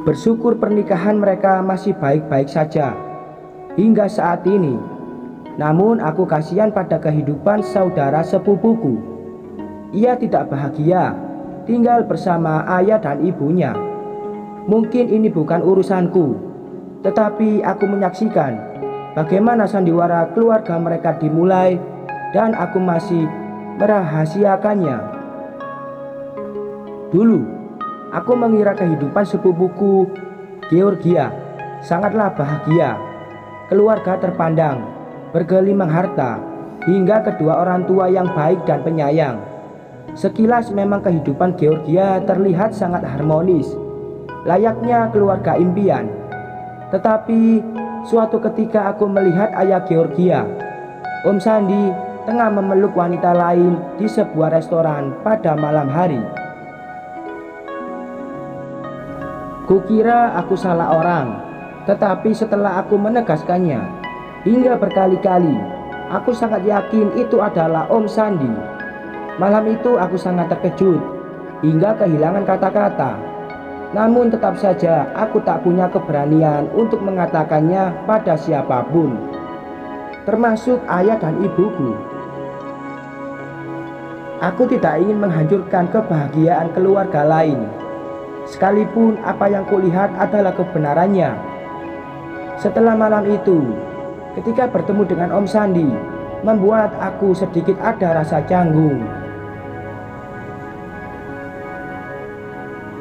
Bersyukur pernikahan mereka masih baik-baik saja hingga saat ini. Namun aku kasihan pada kehidupan saudara sepupuku. Ia tidak bahagia tinggal bersama ayah dan ibunya. Mungkin ini bukan urusanku, tetapi aku menyaksikan bagaimana sandiwara keluarga mereka dimulai dan aku masih merahasiakannya. Dulu, aku mengira kehidupan sepupuku Georgia sangatlah bahagia. Keluarga terpandang, bergelimang harta, hingga kedua orang tua yang baik dan penyayang. Sekilas memang kehidupan Georgia terlihat sangat harmonis, layaknya keluarga impian. Tetapi suatu ketika aku melihat ayah Georgia, Om Sandi, tengah memeluk wanita lain di sebuah restoran pada malam hari. Kukira aku salah orang, tetapi setelah aku menegaskannya hingga berkali-kali, aku sangat yakin itu adalah Om Sandi. Malam itu aku sangat terkejut hingga kehilangan kata-kata. Namun tetap saja aku tak punya keberanian untuk mengatakannya pada siapapun, termasuk ayah dan ibuku. Aku tidak ingin menghancurkan kebahagiaan keluarga lain, sekalipun apa yang kulihat adalah kebenarannya. Setelah malam itu, ketika bertemu dengan Om Sandi, membuat aku sedikit ada rasa canggung.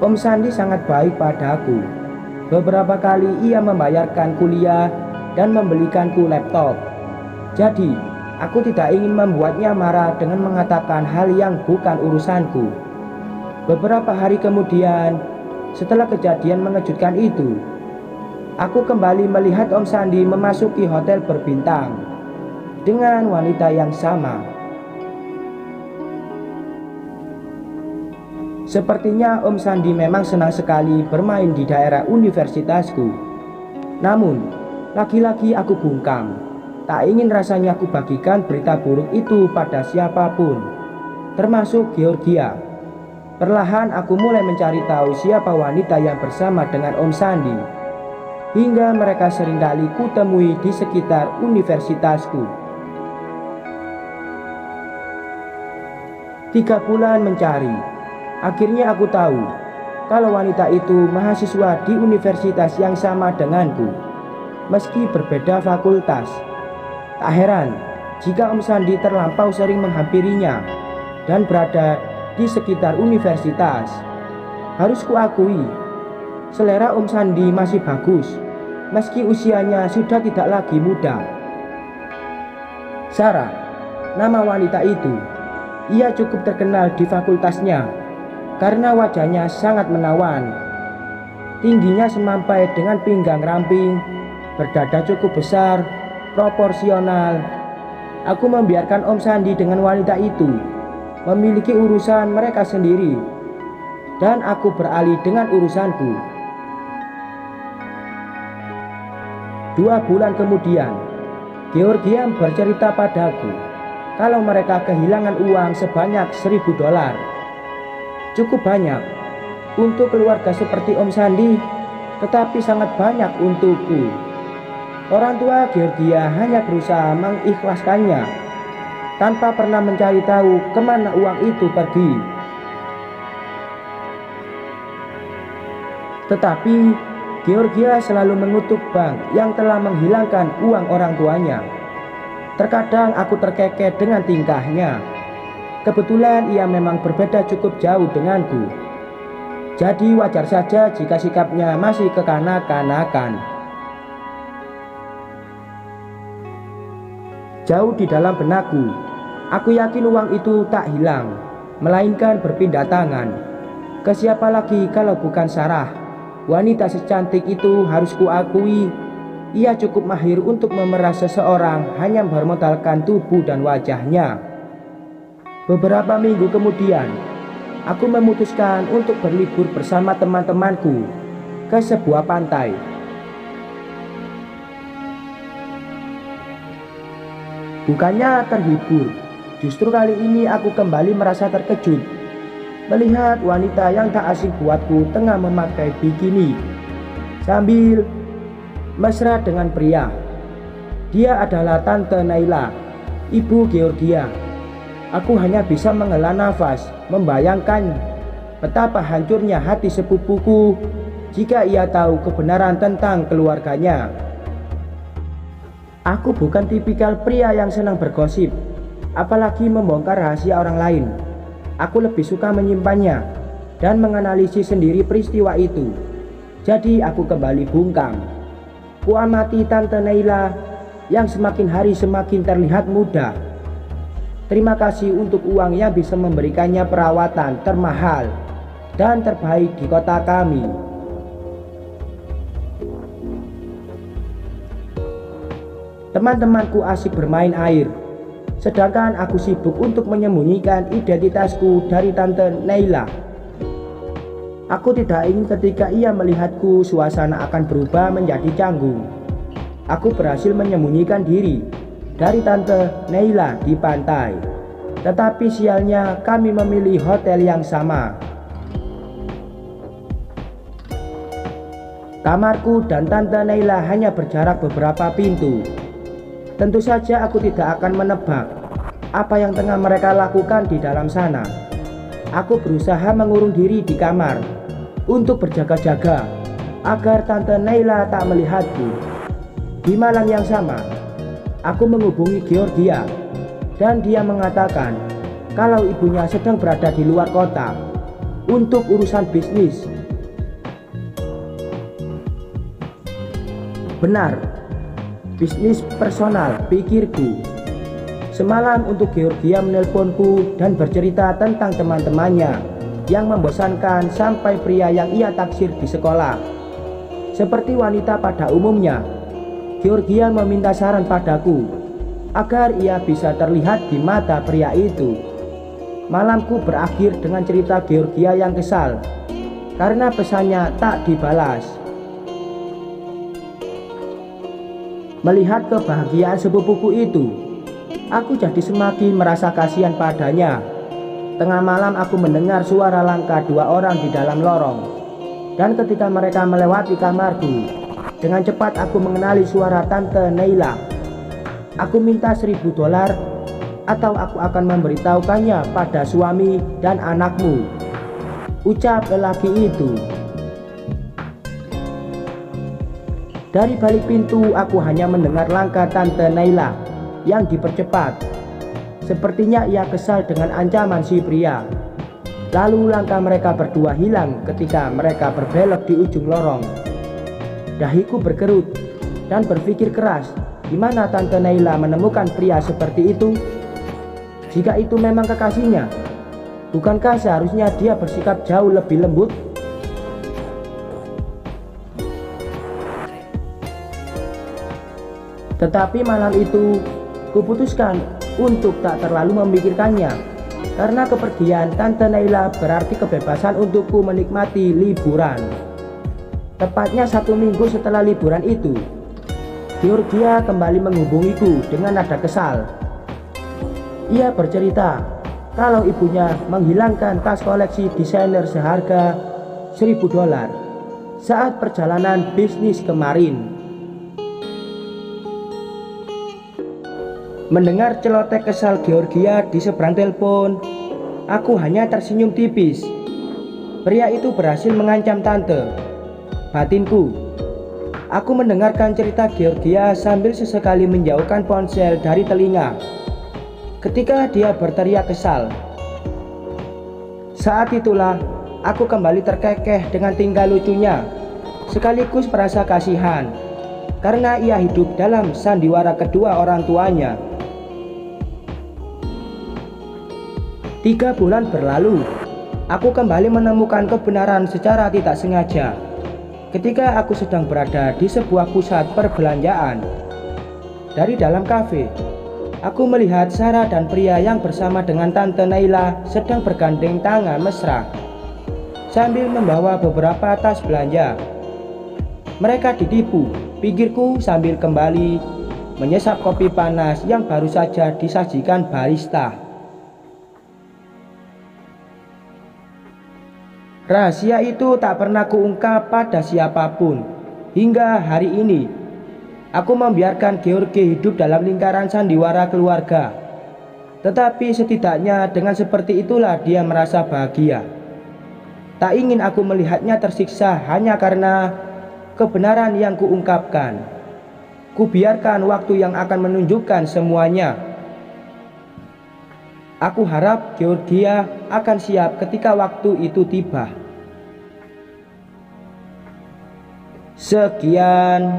Om Sandi sangat baik padaku. Beberapa kali ia membayarkan kuliah dan membelikanku laptop. Jadi, aku tidak ingin membuatnya marah dengan mengatakan hal yang bukan urusanku. Beberapa hari kemudian, setelah kejadian mengejutkan itu, aku kembali melihat Om Sandi memasuki hotel berbintang dengan wanita yang sama. Sepertinya Om Sandi memang senang sekali bermain di daerah universitasku. Namun, lagi-lagi aku bungkam. Tak ingin rasanya aku bagikan berita buruk itu pada siapapun, termasuk Georgia. Perlahan aku mulai mencari tahu siapa wanita yang bersama dengan Om Sandi, hingga mereka seringkali kutemui di sekitar universitasku. 3 bulan mencari, akhirnya aku tahu kalau wanita itu mahasiswa di universitas yang sama denganku, meski berbeda fakultas. Tak heran jika Om Sandi terlampau sering menghampirinya dan berada di sekitar universitas. Harus kuakui, selera Om Sandi masih bagus, meski usianya sudah tidak lagi muda. Sarah, nama wanita itu. Ia cukup terkenal di fakultasnya karena wajahnya sangat menawan. Tingginya semampai dengan pinggang ramping, berdada cukup besar, proporsional. Aku membiarkan Om Sandi dengan wanita itu memiliki urusan mereka sendiri, dan aku beralih dengan urusanku. 2 bulan kemudian, Georgia bercerita padaku kalau mereka kehilangan uang sebanyak $1.000. Cukup banyak untuk keluarga seperti Om Sandi, tetapi sangat banyak untukku. Orang tua Georgia hanya berusaha mengikhlaskannya tanpa pernah mencari tahu kemana uang itu pergi. Tetapi Georgia selalu mengutuk bank yang telah menghilangkan uang orang tuanya. Terkadang aku terkekeh dengan tingkahnya. Kebetulan ia memang berbeda cukup jauh denganku. Jadi wajar saja jika sikapnya masih kekanak-kanakan. Jauh di dalam benakku, aku yakin uang itu tak hilang, melainkan berpindah tangan. Ke siapa lagi kalau bukan Sarah? Wanita secantik itu, harus kuakui, ia cukup mahir untuk memeras seseorang hanya bermodalkan tubuh dan wajahnya. Beberapa minggu kemudian, aku memutuskan untuk berlibur bersama teman-temanku ke sebuah pantai. Bukannya terhibur, justru kali ini aku kembali merasa terkejut melihat wanita yang tak asing buatku tengah memakai bikini sambil mesra dengan pria. Dia adalah Tante Naila, Ibu Georgia. Aku hanya bisa menghela nafas membayangkan betapa hancurnya hati sepupuku jika ia tahu kebenaran tentang keluarganya. Aku bukan tipikal pria yang senang bergosip, apalagi membongkar rahasia orang lain. Aku lebih suka menyimpannya dan menganalisis sendiri peristiwa itu. Jadi aku kembali bungkam. Kuamati Tante Naila yang semakin hari semakin terlihat muda. Terima kasih untuk uang yang bisa memberikannya perawatan termahal dan terbaik di kota kami. Teman-temanku asik bermain air, sedangkan aku sibuk untuk menyembunyikan identitasku dari Tante Naila. Aku tidak ingin ketika ia melihatku suasana akan berubah menjadi canggung. Aku berhasil menyembunyikan diri dari Tante Naila di pantai. Tetapi sialnya kami memilih hotel yang sama. Kamarku dan Tante Naila hanya berjarak beberapa pintu. Tentu saja aku tidak akan menebak apa yang tengah mereka lakukan di dalam sana. Aku berusaha mengurung diri di kamar untuk berjaga-jaga agar Tante Naila tak melihatku. Di malam yang sama, aku menghubungi Georgia dan dia mengatakan kalau ibunya sedang berada di luar kota untuk urusan bisnis. Benar, bisnis personal, pikirku. Semalam untuk Georgia menelponku dan bercerita tentang teman-temannya yang membosankan sampai pria yang ia taksir di sekolah. Seperti wanita pada umumnya, Georgia meminta saran padaku agar ia bisa terlihat di mata pria itu. Malamku berakhir dengan cerita Georgia yang kesal karena pesannya tak dibalas. Melihat kebahagiaan sepupuku itu, aku jadi semakin merasa kasihan padanya. Tengah malam aku mendengar suara langkah dua orang di dalam lorong. Dan ketika mereka melewati kamarku, dengan cepat aku mengenali suara Tante Naila. Aku minta $1.000 atau aku akan memberitahukannya pada suami dan anakmu, ucap lelaki itu. Dari balik pintu aku hanya mendengar langkah Tante Naila yang dipercepat. Sepertinya ia kesal dengan ancaman si pria. Lalu langkah mereka berdua hilang ketika mereka berbelok di ujung lorong. Dahiku berkerut dan berpikir keras, di mana Tante Naila menemukan pria seperti itu? Jika itu memang kekasihnya, bukankah seharusnya dia bersikap jauh lebih lembut? Tetapi malam itu, kuputuskan untuk tak terlalu memikirkannya, karena kepergian Tante Naila berarti kebebasan untukku menikmati liburan. Tepatnya 1 minggu setelah liburan itu, Georgia kembali menghubungiku dengan nada kesal. Ia bercerita kalau ibunya menghilangkan tas koleksi desainer seharga $1.000 saat perjalanan bisnis kemarin. Mendengar celoteh kesal Georgia di seberang telepon, aku hanya tersenyum tipis. Pria itu berhasil mengancam tante. Batinku. Aku mendengarkan cerita Georgia sambil sesekali menjauhkan ponsel dari telinga. Ketika dia berteriak kesal. Saat itulah aku kembali terkekeh dengan tingkah lucunya, sekaligus merasa kasihan karena ia hidup dalam sandiwara kedua orang tuanya. 3 bulan berlalu, aku kembali menemukan kebenaran secara tidak sengaja. Ketika aku sedang berada di sebuah pusat perbelanjaan, dari dalam kafe, aku melihat Sarah dan pria yang bersama dengan Tante Naila sedang bergandeng tangan mesra, sambil membawa beberapa tas belanja. Mereka ditipu, pikirku sambil kembali menyesap kopi panas yang baru saja disajikan barista. Rahasia itu tak pernah kuungkap pada siapapun, Hingga hari ini, aku membiarkan Georgie hidup dalam lingkaran sandiwara keluarga. Tetapi setidaknya dengan seperti itulah dia merasa bahagia. Tak ingin aku melihatnya tersiksa hanya karena kebenaran yang kuungkapkan. Kubiarkan waktu yang akan menunjukkan semuanya. Aku harap Georgia akan siap ketika waktu itu tiba. Sekian.